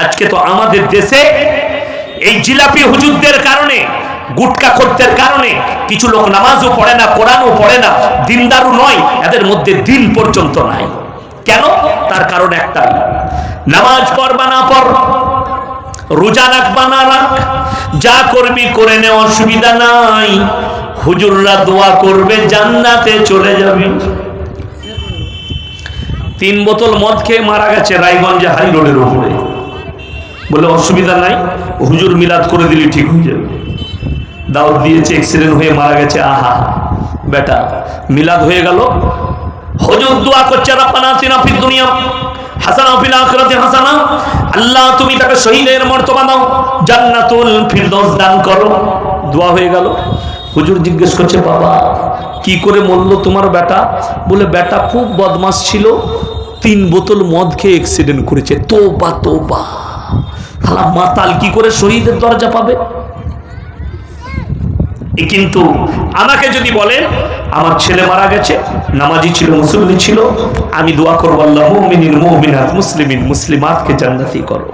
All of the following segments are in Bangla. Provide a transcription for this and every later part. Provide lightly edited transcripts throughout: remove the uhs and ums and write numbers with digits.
আজকে তো আমাদের দেশে এই জিলাপি হুজুরদের কারণে, গুটকা খোরদের কারণে কিছু লোক নামাজও পড়ে না, কোরআনও পড়ে না, দিনদারও নয়, এদের মধ্যে দিন পর্যন্ত নাই। কেন? তার কারণ একটাই, নামাজ পড়বা না পড়, রোজা রাখবা না রাখ, যা করবি করে নে, অসুবিধা নাই, হুজুররা দোয়া করবে জান্নাতে চলে যাবি। 3 বোতল মদ খেয়ে মারা গেছে রায়গঞ্জে হাই রোডের উপরে, বলে অসুবিধা নাই, হুজুর মিলাদ করে দিলি ঠিক হয়ে যাবে। দাওয়াত দিয়েছে, অ্যাক্সিডেন্ট হয়ে মারা গেছে। আহা বেটা, মিলাদ হয়ে গেল, হুজুর দোয়া করছে রব্বানা আতিনা ফিদ দুনিয়া হাসানা ওয়া ফিল আখিরাতি হাসানা, আল্লাহ তুমি তাকে শহীদের মর্তবা দাও, জান্নাতুল ফিরদৌস দান করো। দোয়া হয়ে গেল। হুজুর জিজ্ঞেস করছে, বাবা কি করে মরলো তোমার বেটা? বলে বেটা খুব বদমাস ছিল, 3 বোতল মদ খেয়ে অ্যাক্সিডেন্ট করেছে। তোবা তোবা, হালা মাতাল কি করে শহীদের দরজা পাবে? কিন্তু আমাকে যদি বলেন আমার ছেলে মারা গেছে, নামাজি ছিল, মুসল্লি ছিল, আমি দোয়া করবো আল্লাহ মুমিনিন মুমিনাত মুসলিমিন মুসলিমাতকে জান্নাতি করো।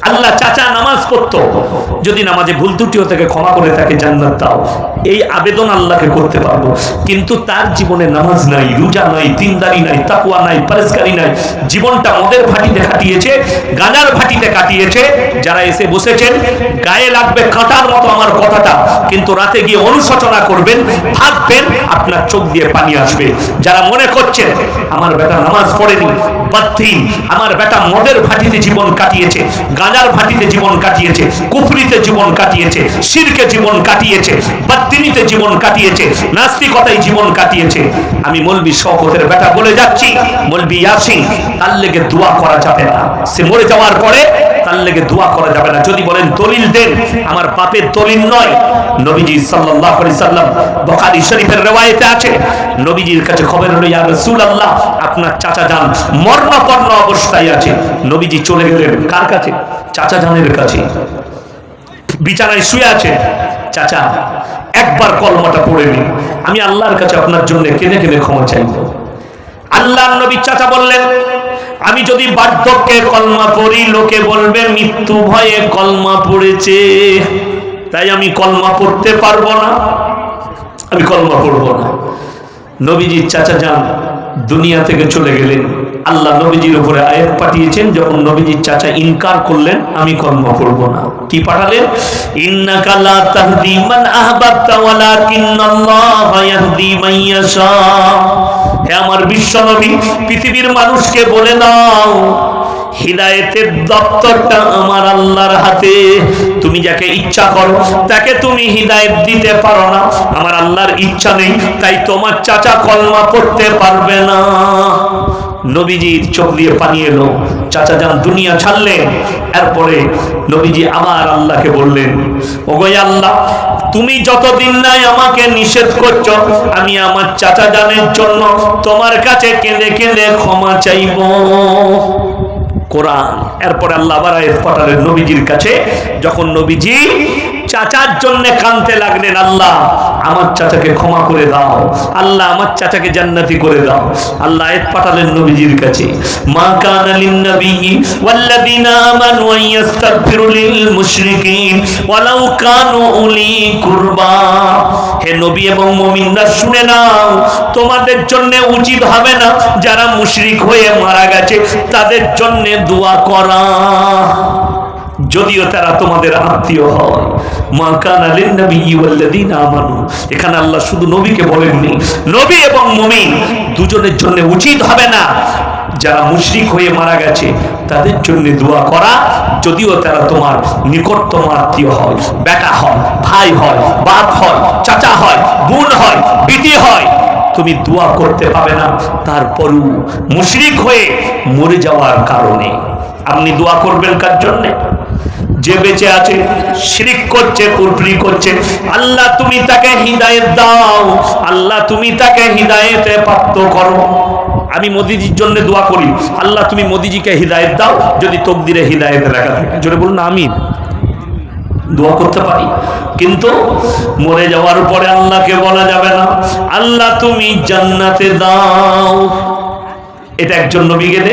আল্লাহ চাচা নামাজ পড়তো, যদি নামাজে ভুল ত্রুটিও থেকে ক্ষমা করে তাকে জান্নাত দাও, এই আবেদন আল্লাহকে করতে পারবো। কিন্তু তার জীবনে নামাজ নাই, রোজা নাই, দিনদারি নাই, তাকওয়া নাই, পরহেজগারি নাই, জীবনটা মদের ভাটিতে কাটিয়েছে, গাঁজার ভাটিতে কাটিয়েছে। যারা এসে বসেছেন গায়ে লাগবে কাঁটার মতো আমার কথাটা, কিন্তু রাতে গিয়ে অনুশোচনা করবেন, ভাববেন, আপনার চোখ দিয়ে পানি আসবে। যারা মনে করছেন আমার বেটা নামাজ পড়েনি, বাদ্দিন, আমার বেটা মদের ভাটিতে জীবন কাটিয়েছে, গাঁজার ভাটিতে জীবন কাটিয়েছে, কুফরিতে জীবন কাটিয়েছে, শিরকে জীবন কাটিয়েছে, বাদ্দিনীতে জীবন কাটিয়েছে, নাস্তিকতায় জীবন কাটিয়েছে, আমি মৌলবি শওকতের বেটা বলে যাচ্ছি, মৌলবি ইয়াসিন, তার লেগে দোয়া করা যাবে না। সে মরে যাওয়ার পরে তার লেগে দোয়া করা যাবে না। যদি বলেন দলিল দেন, আমার বাপের দলিল নয়। নবীজি সাল্লাল্লাহু আলাইহি সাল্লাম, বুখারী শরীফের riwayate আছে, নবীজির কাছে খবর হলো, ইয়া রাসূলুল্লাহ আপনার চাচা যান মরণাপন্ন অবস্থায় আছে। নবীজি চলে গেলেন কার কাছে? চাচা জানের কাছে, বিছানায় শুয়ে আছে। চাচা একবার কলমাটা পড়ে নিন, আমি আল্লাহর কাছে আপনার জন্য কেঁদে কেঁদে ক্ষমা চাইব। আল্লাহর নবী চাচা বললেন, আমি যদি বার্ধক্যে কলমা পড়ি লোকে বলবে মৃত্যু ভয়ে কলমা পড়েছে, তাই আমি কলমা পড়তে পারবো না, আমি কলমা পড়বো না। নবীজির চাচা যান দুনিয়া থেকে চলে গেলেন। আল্লাহ নবীজির উপরে আয়াত পাঠিয়েছেন, যখন নবীজির চাচা ইনকার করলেন আমি কলমা পড়বো না, কি পাঠালেন? ইন্নাকা লা তাহদি মান আহবাবতা ওয়ালাকিন্নাল্লাহা ইয়াহদি মান ইয়াশা। হে আমার বিশ্ব নবী, পৃথিবীর মানুষকে বলে দাও হিদায়াতের দপ্তরটা আমার আল্লাহর হাতে, তুমি যাকে ইচ্ছা করো তাকে তুমি হিদায়াত দিতে পারো না, আমার আল্লাহর ইচ্ছা নেই, তাই তোমার চাচা কলমা পড়তে পারবে না। নবীজির চোখ দিয়ে পানি এলো, চাচা যান দুনিয়া ছাড়লেন। এরপরে নবীজি আবার আল্লাহকে বললেন, ওগো আল্লাহ তুমি যতদিন নাই আমাকে নিষেধ করছো, আমি আমার চাচা জানের জন্য তোমার কাছে কেঁদে কেঁদে ক্ষমা চাইব। কোরআন। এরপরে আল্লাহ আবার আয়াত পাঠালেন নবীজির কাছে, যখন নবীজি চাচার জন্য কাঁদতে লাগলেন, আল্লাহ আমার চাচাকে ক্ষমা করে দাও, আল্লাহ আমার চাচাকে জান্নাতি করে দাও। আল্লাহ আয়াত পাঠালেন নবীজির কাছে, মা কানা লিন নবিয়্যি ওয়াল্লাযিনা আমানু আন ইস্তাগফিরু লিল মুশরিকিন ওয়ালাউ কানু উলি কুরবা। হে নবী এবং মুমিনরা শুনে নাও, তোমাদের জন্য উচিত হবে না যারা মুশরিক হয়ে মারা গেছে তাদের জন্য দোয়া করা, যদিও তারা তোমাদের আত্মীয় হয়। মা কানা লিন নবিয়্যি ওয়াল্লাযিনা আমানু, এখানে আল্লাহ শুধু নবীকে বলেননি, নবী এবং মুমিন দুজনের জন্য উচিত হবে না যারা মুশরিক হয়ে মারা গেছে তাদের জন্য দোয়া করা, যদিও তারা তোমার নিকটতম আত্মীয় হয়, বেটা হয়, ভাই হয়, বাপ হয়, চাচা হয়, বোন হয়, বিটি হয়, তুমি দোয়া করতে পাবে না। তারপরও মুশরিক হয়ে মরে যাওয়ার কারণে আপনি দোয়া করবেন কার জন্য? যে বেঁচে আছে শিরক করছে, কুফরি করছে, আল্লাহ তুমি তাকে হিদায়াত দাও, আল্লাহ তুমি তাকে হিদায়াতে প্রাপ্ত করো। আমি মোদিজির জন্য দোয়া করি, আল্লাহ তুমি মোদিজিকে হিদায়াত দাও, যদি তকদিরে হিদায়াত লেখা থাকে জোরে বলুন আমিন। দোয়া করতে পারি, কিন্তু মরে যাওয়ার পরে আল্লাহকে বলা যাবে না আল্লাহ তুমি জান্নাতে দাও। এটা একজন নবী গেলে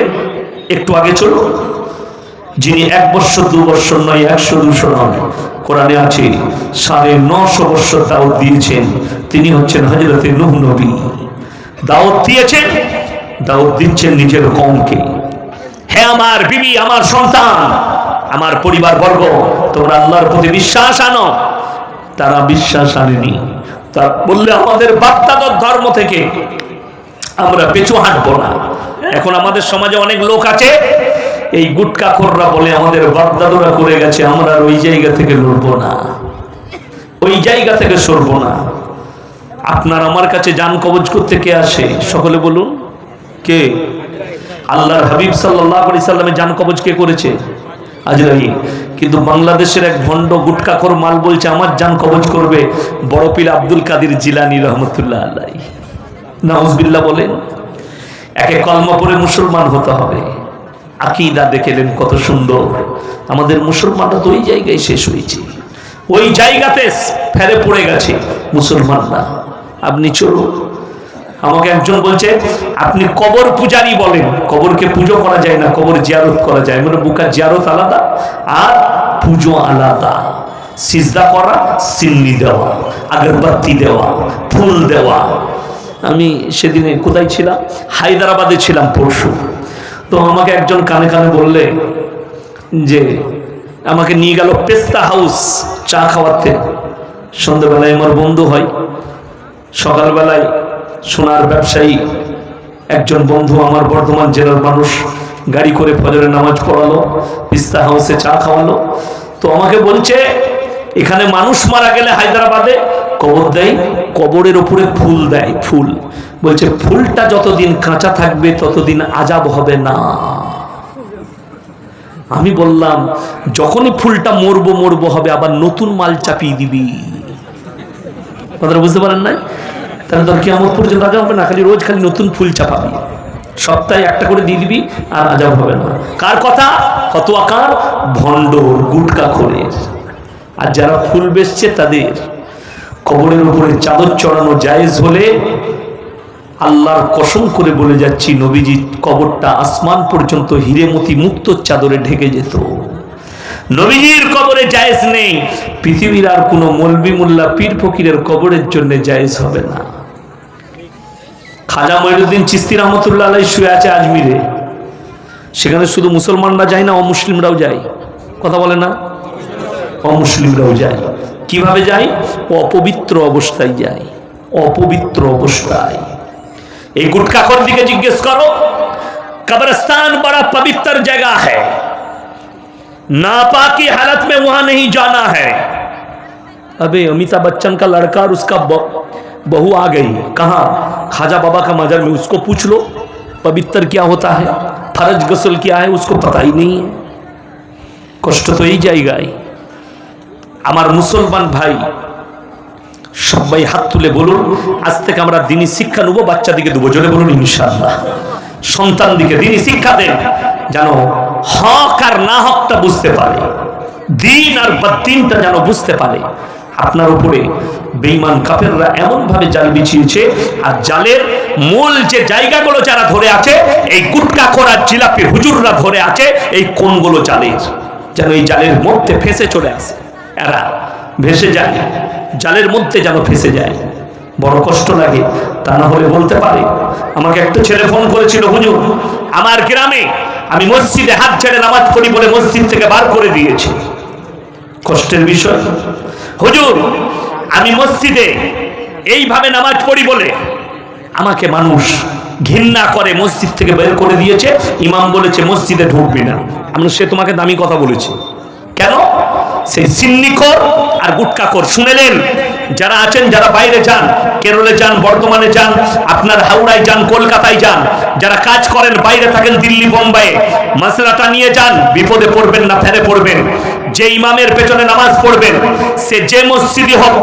একটু আগে চলো, যিনি 1 বছর 2 বছর নয়, 100 200 নয়, কোরআনে আছে 950 বছর দাওয়াত দিয়েছেন। তিনি হচ্ছেন হযরতে নূহ নবী। দাওয়াত দিয়েছেন, দাওয়াত দিচ্ছেন নিজের কওমকে। হে আমার বিবি, আমার সন্তান, আমার পরিবার বর্গ, তোমরা আল্লাহর প্রতি বিশ্বাস আনো। তারা বিশ্বাস আনেনি। তারা বললে আমাদের বাপ-দাদার ধর্ম থেকে আমরা পিছু হাঁটবো না। এখন আমাদের সমাজে অনেক লোক আছে, এই গুটকাখোররা বলে আমাদের বাপ-দাদুরা করে গেছে, আমরা আর ওই জায়গা থেকে লড়বো না, ওই জায়গা থেকে সরবো না। আপনার আমার কাছে জান কবজ করতে কে আসে? সকলে বলুন, কে? আল্লাহর হাবিব সাল্লাল্লাহু আলাইহি সাল্লামের জান কবজ কে করেছে? আজরাইল। কিন্তু বাংলাদেশের এক ভণ্ড গুটকাখোর মাল বলছে আমার জান কবজ করবে বড় পীর আব্দুল কাদের জিলানী রহমতুল্লাহ আলাইহি। নাউজুবিল্লাহ বলেন। একে কলমা পড়ে মুসলমান হতে হবে। আকীদা দেখলেন কত সুন্দর। আমাদের মুসলমানরা তো ওই জায়গায় শেষ হয়েছে, ওই জায়গাতে ফেরে পড়ে গেছে মুসলমানরা। আপনি চলুন। আমাকে একজন বলছে আপনি কবর পূজারি বলেন, কবরকে পুজো করা যায় না, কবর জিয়ারত করা যায়। মানে বুকার জিয়ারত আলাদা আর পুজো আলাদা। সিজদা করা, সিন্নি দেওয়া, আগরবাতি দেওয়া, ফুল দেওয়া। আমি সেদিনে কোথায় ছিলাম? হায়দ্রাবাদে ছিলাম পরশু। তো আমাকে একজন কানে কানে বললে যে আমাকে নিয়ে গেল পেস্তা হাউস চা খাওয়াতে। সন্ধ্যাবেলায় আমার বন্ধু হয়, সকালবেলায় সোনার ব্যবসায়ী একজন বন্ধু আমার বর্ধমান জেলার মানুষ গাড়ি করে ফজরের নামাজ পড়ালো, পিস্তা হাউসে চা খাওয়ালো। তো আমাকে বলছে এখানে মানুষ মারা গেলে হায়দ্রাবাদে কবর দেয়, কবরের উপরে ফুল দেয়, ফুল। বলছে ফুলটা যতদিন কাঁচা থাকবে ততদিন আযাব হবে না। আমি বললাম যখনই ফুলটা মরবো মরবো হবে আবার নতুন মাল চাপিয়ে দিবি। কথাটা বুঝতে পারেন না? তাহলে তোর কিয়ামত পর্যন্ত আযাব হবে না, খালি রোজ খালি নতুন ফুল চাপাবি, সপ্তাহে একটা করে দিয়ে দিবি, আর আযাব হবে না। কার কথা? ফতোয়াকার, ভণ্ডর, গুটকাখোরের। আর যারা ফুল বেচছে তাদের। কবরের উপরে চাদর চড়ানো জায়েজ হলে আল্লাহর কসম করে বলে যাচ্ছি নবীজি কবরটা আসমান পর্যন্ত হিরে মতি মুক্ত চাদরে ঢেকে যেত। নবীজির কবরে জায়েজ নেই, পৃথিবীর আর কোনো মৌলবি মোল্লা পীর ফকিরের কবরের জন্য জায়েজ হবে না। খাজা মঈনুদ্দিন চিশতি রহমতুল্লাহ আলাইহি শুয়ে আছে আজমিরে, সেখানে শুধু মুসলমানরা যায় না, অমুসলিমরাও যায়। কথা বলে না? অমুসলিমরাও যায়। কিভাবে যায়? অপবিত্র অবস্থায় যায়, অপবিত্র অবস্থায়। এই গুটকাখোর দিকে জিজ্ঞেস করো, कब्रिस्तान बड़ा पवित्र जगह है, नापाकी हालत में वहां नहीं जाना है। अबे अमिताभ बच्चन का लड़का और उसका बहू आ गई, कहाँ? खाजा बाबा का मजार में। उसको पूछ लो पवित्र क्या होता है, फर्ज गसल क्या है, उसको पता ही नहीं है। कष्ट तो ही जाएगा। আমার মুসলমান ভাই সবাই হাত তুলে বলুন আজ থেকে আমরা দ্বীনি শিক্ষা নেব, বাচ্চাদিকে দেবো। জোরে বলুন ইনশাআল্লাহ। সন্তান দিকে দ্বীনি শিক্ষা দেন, যেন হক আর না হকটা বুঝতে পারে, দ্বীন আর বদ্দীনটা যেন বুঝতে পারে। আপনার উপরে বেঈমান কাফেররা এমন ভাবে জাল বিছিয়েছে, আর জালের মূল যে জায়গাগুলো যারা ধরে আছে, এই গুটকাখোর আর জিলাপি হুজুররা ধরে আছে এই কোনগুলো জালের, যেন এই জালের মধ্যে ফেসে চলে আসে, এরা ভেসে যায়, জালের মধ্যে যেন ফেসে যায়। বড় কষ্ট লাগে। তা না হলে বলতে পারে। আমাকে একটা ছেলে ফোন করেছিল, হুজুর আমার গ্রামে আমি মসজিদে হাত ছেড়ে নামাজ পড়ি বলে মসজিদ থেকে বার করে দিয়েছে। কষ্টের বিষয়। হুজুর আমি মসজিদে এইভাবে নামাজ পড়ি বলে আমাকে মানুষ ঘৃণা করে মসজিদ থেকে বের করে দিয়েছে, ইমাম বলেছে মসজিদে ঢুকবি না। আমি সে তোমাকে দামি কথা বলেছে কেন? সেই সিন্নিখোর আর গুটকাখোর। শুনেলেন যারা আছেন, যারা বাইরে যান, কেরলে যান, বর্ধমানে যান, আপনার হাওড়ায় যান, কলকাতায় যান, যারা কাজ করেন বাইরে থাকেন, দিল্লি বোম্বাইয়ে, মাসলাটা নিয়ে যান, বিপদে পড়বেন না, ফেরে পড়বেন। যে ইমামের পেছনে নামাজ পড়বেন, সে যে মসজিদই হোক,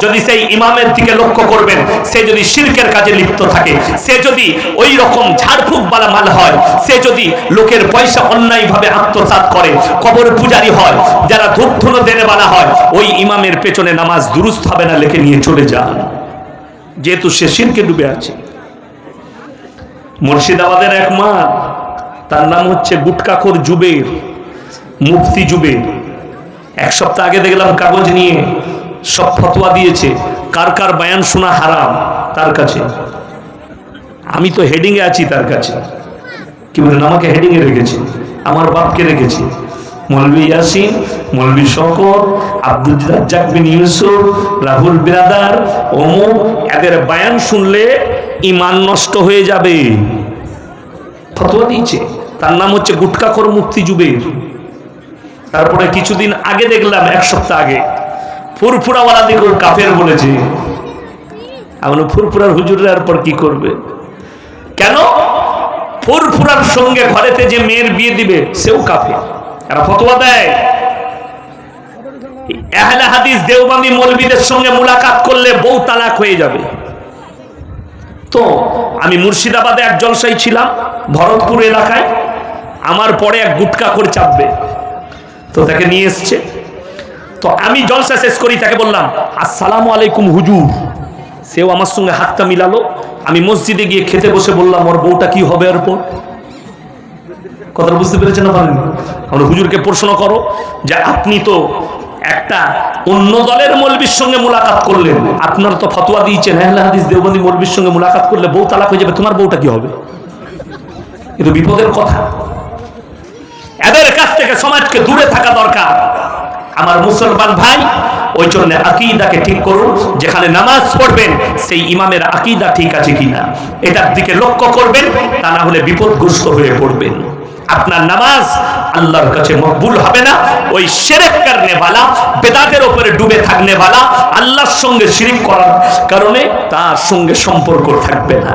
যদি সেই ইমামের দিকে লক্ষ্য করবেন, সে যদি শিরকের কাজে লিপ্ত থাকে, সে যদি ওই রকম ঝাড়ফুঁকওয়ালা মাল হয়, সে যদি লোকের পয়সা অন্যায়ভাবে আত্মসাৎ করে, কবর পূজারি হয়, যারা ধূপ ধুনো দেনেওয়ালা হয়, ওই ইমামের পেছনে নামাজ দুরুস্ত হবে না, লেখে নিয়ে চলে যান, যেহেতু সে শিরকে ডুবে আছে। মুর্শিদাবাদের এক মা, তার নাম হচ্ছে গুটকাখোর জুবের। মুফতি জুবের। এক সপ্তাহ আগে দেখলাম কাগজ নিয়ে সব ফতোয়া দিয়েছে, কার কার বয়ান শোনা হারাম তার কাছে। আমি তো হেডিং এ আছি তার কাছে। কি বলেন, আমাকে হেডিং এ রেখেছে, আমার বাপকে রেখেছে। মৌলভী ইয়াসিন, মৌলভী শকর, আব্দুল রাজ্জাক বিন ইউসুফ, রাহুল বিরাদার, অমুক, এদের বয়ান শুনলে ঈমান নষ্ট হয়ে যাবে, ফতোয়া দিয়েছে। তার নাম হচ্ছে গুটকাখোর মুফতি জুবের। তারপরে কিছুদিন আগে দেখলাম, এক সপ্তাহ আগে, ফুরফুরাওয়ালা দিকে কাফের বলেছে। এমন ফুরফুরার হুজুরের আর পর কি করবে? কেন? ফুরফুরার সঙ্গে ঘরেতে যে মেয়ের বিয়ে দিবে সেও কাফের। এরা ফতোয়া দেয় আহলে হাদিস দেওবন্দি মৌলবীদের সঙ্গে মুলাকাত করলে বউ তালাক হয়ে যাবে। তো আমি মুর্শিদাবাদে এক জলসায় ছিলাম, ভরতপুর এলাকায়। আমার পরে এক গুটকাখোর চাপবে, তো তাকে নিয়ে এসছে। তো আমি জলসা শেষ করি, তাকে বললাম আসসালামু আলাইকুম হুজুর। সেও আমার সঙ্গে হাতটা মিলালো। আমি মসজিদে গিয়ে খেতে বসে বললাম, ওর বউটা কি হবে এরপর? কথা বুঝতে পেরেছেন না? পারেন? আমরা হুজুরকে প্রশ্ন করো যে আপনি তো একটা অন্য দলের মৌলবীর সঙ্গে মুলাকাত করলেন, আপনার তো ফতোয়া দিয়েছেন আহলে হাদিস দেওবন্দি মৌলবীর সঙ্গে মুলাকাত করলে বউ তালাক হয়ে যাবে, তোমার বউটা কি হবে? এ তো বিপদের কথা। এদের কাছ থেকে সমাজকে দূরে থাকা দরকার আমার মুসলমান ভাই। ওই জন্য আকীদাকে ঠিক করুন। যেখানে নামাজ পড়বেন সেই ইমামের আকীদা ঠিক আছে কিনা এটার দিকে লক্ষ্য করবেন, তা না হলে বিপদগ্রস্ত হয়ে পড়বেন। আপনার নামাজ আল্লাহর কাছে মকবুল হবে না। ওই শিরক করনে वाला, বেদাতের উপরে ডুবে থাকনে वाला, আল্লাহর সঙ্গে শিরক করার কারণে তার সঙ্গে সম্পর্ক থাকবে না।